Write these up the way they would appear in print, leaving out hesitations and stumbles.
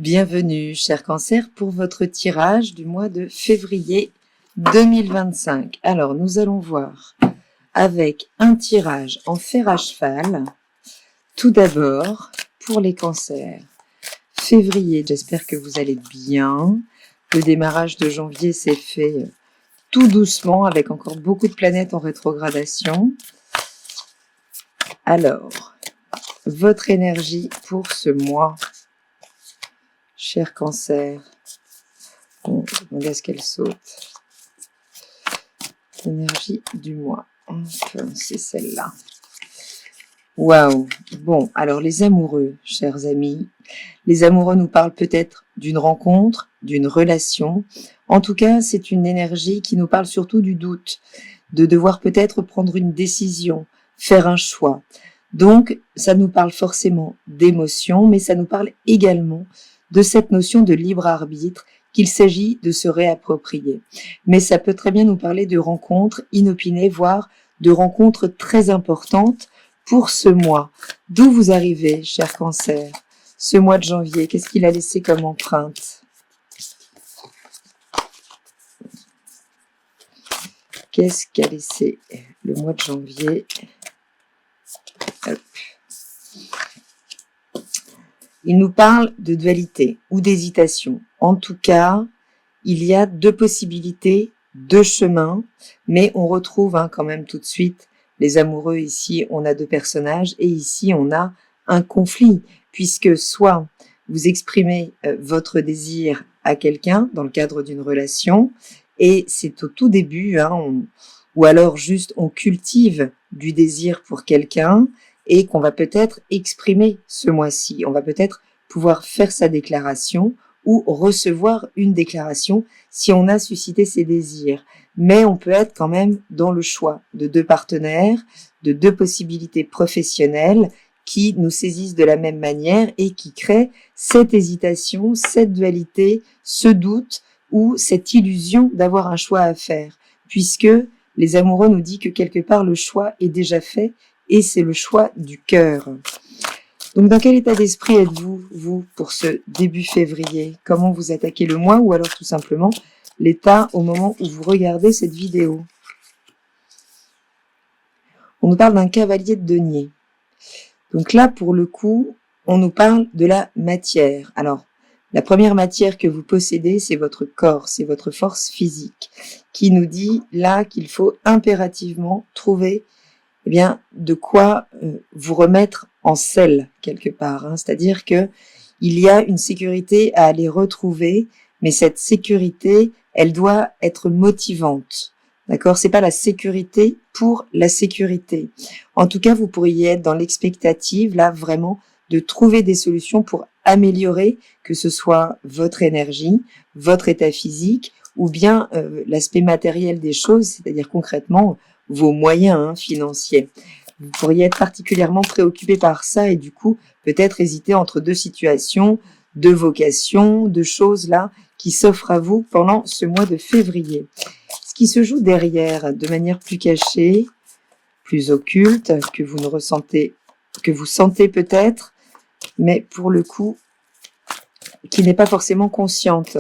Bienvenue, cher Cancer, pour votre tirage du mois de février 2025. Alors, nous allons voir avec un tirage en fer à cheval. Tout d'abord, pour les cancers. Février, j'espère que vous allez bien. Le démarrage de janvier s'est fait tout doucement, avec encore beaucoup de planètes en rétrogradation. Alors, votre énergie pour ce mois, cher Cancer. Bon, je demande à ce qu'elle saute. L'énergie du mois. Enfin, c'est celle-là. Waouh. Bon, alors les amoureux, chers amis. Les amoureux nous parlent peut-être d'une rencontre, d'une relation. En tout cas, c'est une énergie qui nous parle surtout du doute, de devoir peut-être prendre une décision, faire un choix. Donc, ça nous parle forcément d'émotion, mais ça nous parle également de cette notion de libre arbitre qu'il s'agit de se réapproprier. Mais ça peut très bien nous parler de rencontres inopinées, voire de rencontres très importantes pour ce mois. D'où vous arrivez, cher Cancer, ce mois de janvier? Qu'est-ce qu'il a laissé comme empreinte? Qu'est-ce qu'a laissé le mois de janvier? Hop. Il nous parle de dualité ou d'hésitation. En tout cas, il y a deux possibilités, deux chemins, mais on retrouve quand même tout de suite les amoureux. Ici, on a deux personnages et ici, on a un conflit, puisque soit vous exprimez votre désir à quelqu'un dans le cadre d'une relation, et c'est au tout début, ou alors juste on cultive du désir pour quelqu'un, et qu'on va peut-être exprimer ce mois-ci. On va peut-être pouvoir faire sa déclaration ou recevoir une déclaration si on a suscité ses désirs. Mais on peut être quand même dans le choix de deux partenaires, de deux possibilités professionnelles qui nous saisissent de la même manière et qui créent cette hésitation, cette dualité, ce doute ou cette illusion d'avoir un choix à faire. Puisque les amoureux nous disent que quelque part le choix est déjà fait et c'est le choix du cœur. Donc, dans quel état d'esprit êtes-vous, vous, pour ce début février? Comment vous attaquez le mois? Ou alors, tout simplement, l'état au moment où vous regardez cette vidéo? On nous parle d'un cavalier de denier. Donc là, pour le coup, on nous parle de la matière. Alors, la première matière que vous possédez, c'est votre corps, c'est votre force physique, qui nous dit là qu'il faut impérativement trouver de quoi vous remettre en selle quelque part. C'est-à-dire que il y a une sécurité à aller retrouver, mais cette sécurité, elle doit être motivante. D'accord? C'est pas la sécurité pour la sécurité. En tout cas, vous pourriez être dans l'expectative, là, vraiment, de trouver des solutions pour améliorer, que ce soit votre énergie, votre état physique, ou bien l'aspect matériel des choses, c'est-à-dire concrètement vos moyens financiers. Vous pourriez être particulièrement préoccupé par ça et du coup, peut-être hésiter entre deux situations, deux vocations, deux choses là qui s'offrent à vous pendant ce mois de février. Ce qui se joue derrière, de manière plus cachée, plus occulte, que vous ne ressentez, que vous sentez peut-être, mais pour le coup, qui n'est pas forcément consciente.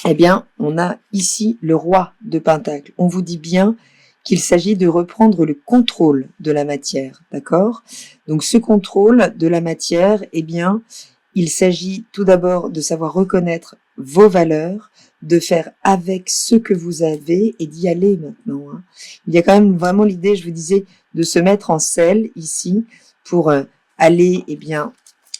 Eh bien, on a ici le roi de Pentacles. On vous dit bien qu'il s'agit de reprendre le contrôle de la matière, d'accord? Donc, ce contrôle de la matière, eh bien, il s'agit tout d'abord de savoir reconnaître vos valeurs, de faire avec ce que vous avez et d'y aller maintenant. Il y a quand même vraiment l'idée, je vous disais, de se mettre en selle ici pour aller, eh bien,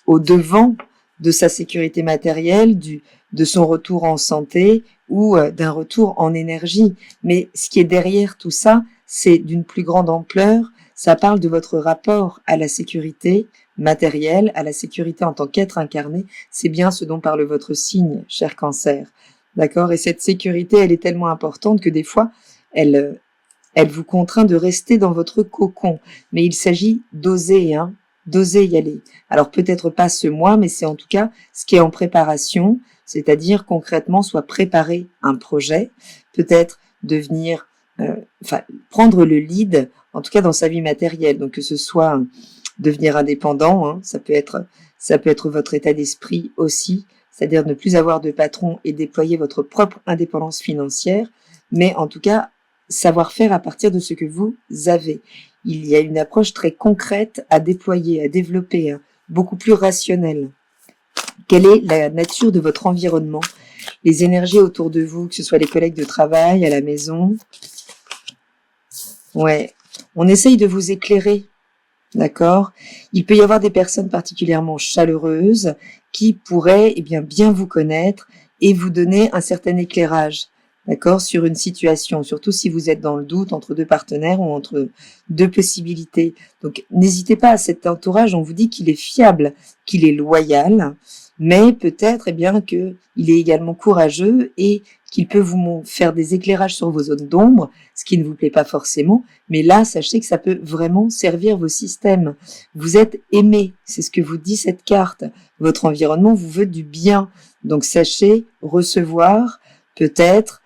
au-devant de sa sécurité matérielle, de son retour en santé ou d'un retour en énergie. Mais ce qui est derrière tout ça, c'est d'une plus grande ampleur. Ça parle de votre rapport à la sécurité matérielle, à la sécurité en tant qu'être incarné. C'est bien ce dont parle votre signe, cher Cancer. D'accord? Et cette sécurité, elle est tellement importante que des fois, elle vous contraint de rester dans votre cocon. Mais il s'agit d'oser, d'oser y aller. Alors peut-être pas ce mois, mais c'est en tout cas ce qui est en préparation, c'est-à-dire concrètement soit préparer un projet, peut-être devenir, prendre le lead, en tout cas dans sa vie matérielle. Donc que ce soit devenir indépendant, ça peut être Ça peut être votre état d'esprit aussi, c'est-à-dire ne plus avoir de patron et déployer votre propre indépendance financière, mais en tout cas, savoir faire à partir de ce que vous avez. Il y a une approche très concrète à déployer, à développer, hein, beaucoup plus rationnelle. Quelle est la nature de votre environnement? Les énergies autour de vous, que ce soit les collègues de travail, à la maison. Ouais, on essaye de vous éclairer, d'accord? Il peut y avoir des personnes particulièrement chaleureuses qui pourraient bien vous connaître et vous donner un certain éclairage, d'accord, sur une situation, surtout si vous êtes dans le doute entre deux partenaires ou entre deux possibilités. Donc, n'hésitez pas à cet entourage, on vous dit qu'il est fiable, qu'il est loyal, mais peut-être que il est également courageux et qu'il peut vous faire des éclairages sur vos zones d'ombre, ce qui ne vous plaît pas forcément, mais là, sachez que ça peut vraiment servir vos systèmes. Vous êtes aimé, c'est ce que vous dit cette carte. Votre environnement vous veut du bien, donc sachez recevoir peut-être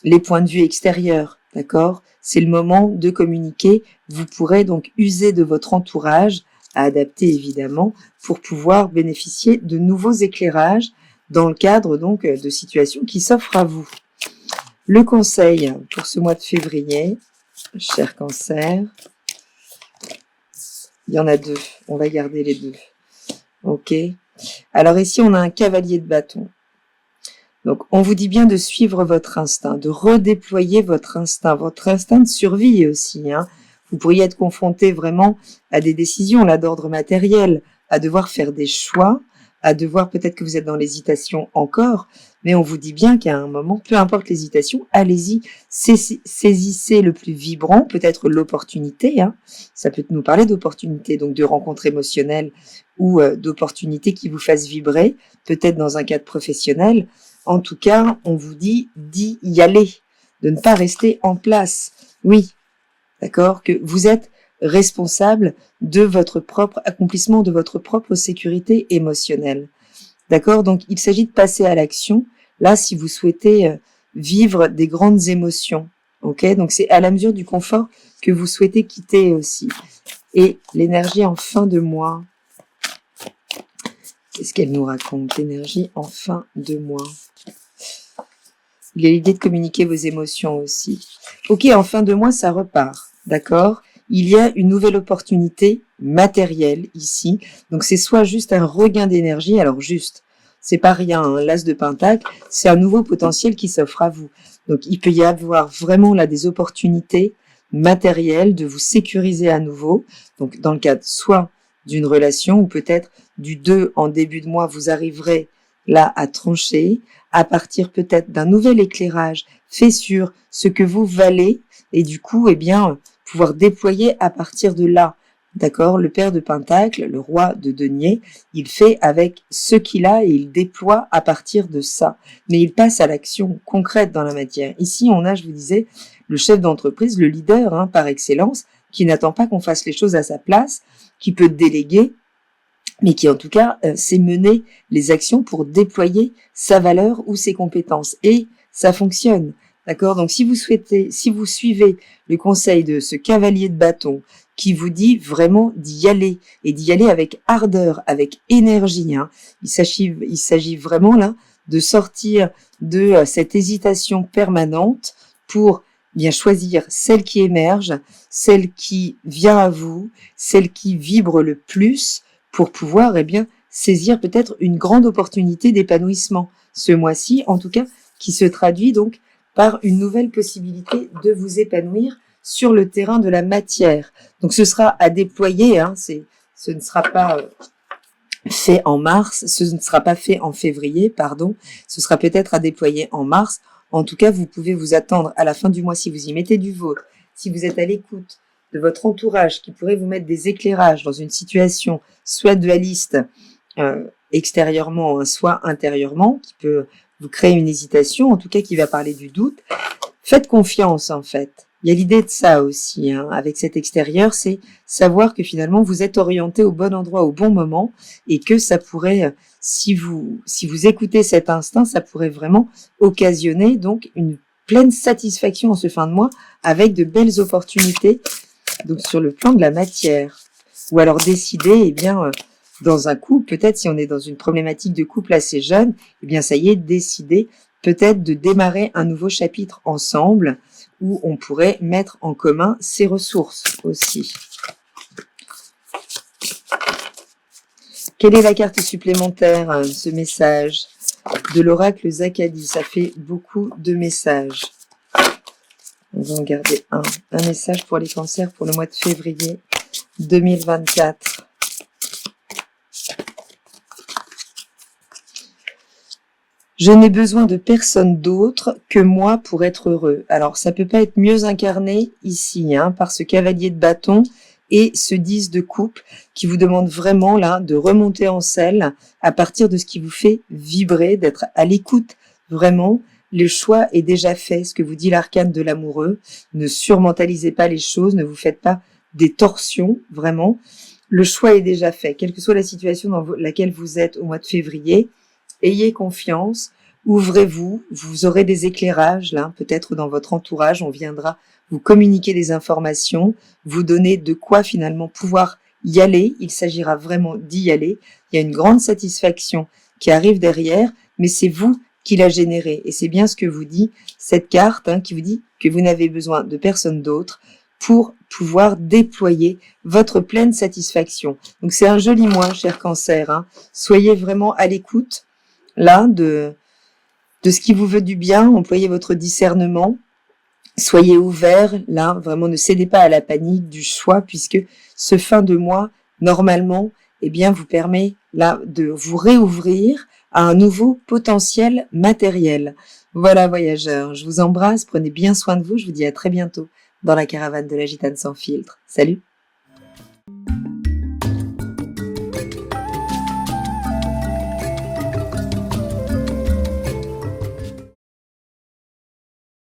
les points de vue extérieurs, d'accord? C'est le moment de communiquer. Vous pourrez donc user de votre entourage, à adapter évidemment, pour pouvoir bénéficier de nouveaux éclairages dans le cadre donc de situations qui s'offrent à vous. Le conseil pour ce mois de février, cher Cancer, il y en a deux, on va garder les deux. Ok. Alors ici, on a un cavalier de bâton. Donc, on vous dit bien de suivre votre instinct, de redéployer votre instinct de survie aussi. Hein. Vous pourriez être confronté vraiment à des décisions là d'ordre matériel, à devoir faire des choix, à devoir, peut-être que vous êtes dans l'hésitation encore, mais on vous dit bien qu'à un moment, peu importe l'hésitation, allez-y, saisissez le plus vibrant, peut-être l'opportunité, hein. Ça peut nous parler d'opportunité, donc de rencontres émotionnelles ou d'opportunités qui vous fassent vibrer, peut-être dans un cadre professionnel. En tout cas, on vous dit d'y aller, de ne pas rester en place. Oui, d'accord, que vous êtes responsable de votre propre accomplissement, de votre propre sécurité émotionnelle. D'accord? Donc, il s'agit de passer à l'action. Là, si vous souhaitez vivre des grandes émotions. Ok? Donc, c'est à la mesure du confort que vous souhaitez quitter aussi. Et l'énergie en fin de mois. Qu'est-ce qu'elle nous raconte? L'énergie en fin de mois. Il y a l'idée de communiquer vos émotions aussi. Ok, en fin de mois, ça repart. D'accord? Il y a une nouvelle opportunité matérielle ici. Donc, c'est soit juste un regain d'énergie. Alors, juste, c'est pas rien, hein, l'as de pentacle, c'est un nouveau potentiel qui s'offre à vous. Donc, il peut y avoir vraiment là des opportunités matérielles de vous sécuriser à nouveau. Donc, dans le cadre soit d'une relation ou peut-être du 2 en début de mois, vous arriverez là à trancher à partir peut-être d'un nouvel éclairage fait sur ce que vous valez et du coup, pouvoir déployer à partir de là. D'accord? Le père de Pentacle, le roi de denier, il fait avec ce qu'il a et il déploie à partir de ça. Mais il passe à l'action concrète dans la matière. Ici, on a, je vous disais, le chef d'entreprise, le leader, hein, par excellence, qui n'attend pas qu'on fasse les choses à sa place, qui peut déléguer, mais qui en tout cas sait mener les actions pour déployer sa valeur ou ses compétences. Et ça fonctionne. D'accord? Donc si vous suivez le conseil de ce cavalier de bâton qui vous dit vraiment d'y aller et d'y aller avec ardeur, avec énergie, hein, il s'agit vraiment là de sortir de cette hésitation permanente pour bien choisir celle qui émerge, celle qui vient à vous, celle qui vibre le plus pour pouvoir saisir peut-être une grande opportunité d'épanouissement ce mois-ci, en tout cas qui se traduit donc par une nouvelle possibilité de vous épanouir sur le terrain de la matière. Donc ce sera à déployer, hein, ce ne sera pas fait en mars, ce ne sera pas fait en février, pardon, ce sera peut-être à déployer en mars. En tout cas, vous pouvez vous attendre à la fin du mois, si vous y mettez du vôtre, si vous êtes à l'écoute de votre entourage qui pourrait vous mettre des éclairages dans une situation soit dualiste extérieurement, hein, soit intérieurement, qui peut vous créer une hésitation, en tout cas qui va parler du doute. Faites confiance en fait. Il y a l'idée de ça aussi, hein, avec cet extérieur, c'est savoir que finalement vous êtes orienté au bon endroit au bon moment et que ça pourrait, si vous écoutez cet instinct, ça pourrait vraiment occasionner donc une pleine satisfaction en ce fin de mois avec de belles opportunités donc sur le plan de la matière. Ou alors décider dans un couple, peut-être si on est dans une problématique de couple assez jeune, eh bien ça y est, décider peut-être de démarrer un nouveau chapitre ensemble où on pourrait mettre en commun ses ressources aussi. Quelle est la carte supplémentaire, ce message de l'oracle Zakadi? Ça fait beaucoup de messages. On va en garder un. Un message pour les cancers pour le mois de février 2024. Je n'ai besoin de personne d'autre que moi pour être heureux. Alors, ça peut pas être mieux incarné ici, par ce cavalier de bâton et ce 10 de coupe qui vous demande vraiment là de remonter en selle à partir de ce qui vous fait vibrer, d'être à l'écoute vraiment. Le choix est déjà fait, ce que vous dit l'arcane de l'amoureux. Ne surmentalisez pas les choses, ne vous faites pas des torsions, vraiment. Le choix est déjà fait, quelle que soit la situation dans laquelle vous êtes au mois de février. Ayez confiance, ouvrez-vous, vous aurez des éclairages, là, peut-être dans votre entourage, on viendra vous communiquer des informations, vous donner de quoi finalement pouvoir y aller, il s'agira vraiment d'y aller, il y a une grande satisfaction qui arrive derrière, mais c'est vous qui l'a générée, et c'est bien ce que vous dit cette carte, qui vous dit que vous n'avez besoin de personne d'autre pour pouvoir déployer votre pleine satisfaction. Donc c'est un joli mois, cher Cancer, soyez vraiment à l'écoute, là, de ce qui vous veut du bien, employez votre discernement, soyez ouverts, là, vraiment ne cédez pas à la panique du choix, puisque ce fin de mois, normalement, eh bien, vous permet, là, de vous réouvrir à un nouveau potentiel matériel. Voilà, voyageurs, je vous embrasse, prenez bien soin de vous, je vous dis à très bientôt dans la caravane de la Gitane sans filtre. Salut!